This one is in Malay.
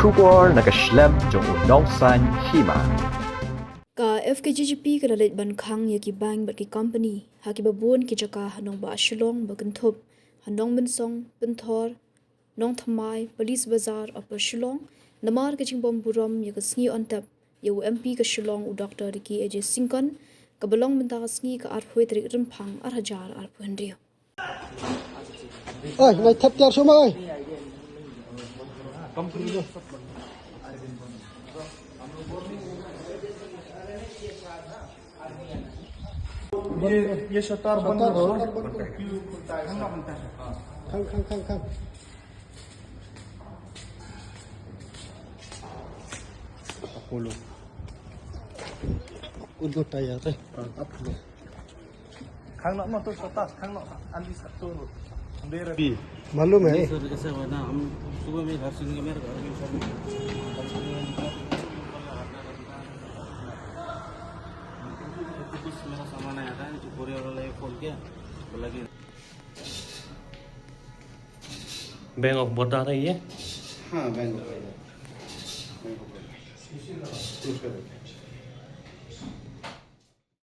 Shubor nakaslem jong unongsan hima. Ka FKGGP ka dalit bankhang ya ki bank bat ki company ha ki babun ki jaka hanong ba Shillong ba kentup hanong bensong benthor nong thamai police bazar apa Shillong namar ka jingbom buram ya ka sngi ontap ya MP ka Shillong u Dr. Riki AJ Singkon ka balong benta ka sngi ka ar hoi trik rimpang ar hajar ar phendrio ơi này thấp tiar số ơi ये शटर बंद करो khang khang khang khang udah tayar deh खाना मत तो सता खाना अंडी तो दे रहे मालूम है सर कैसे हुआ ना हम सुबह में घर से मेरे घर में सब कुछ मेरा सामान आया था जो कोरियर वाला ये खोल के बोला कि बैंक ऑफ बड़ौदा है ये हाँ बैंक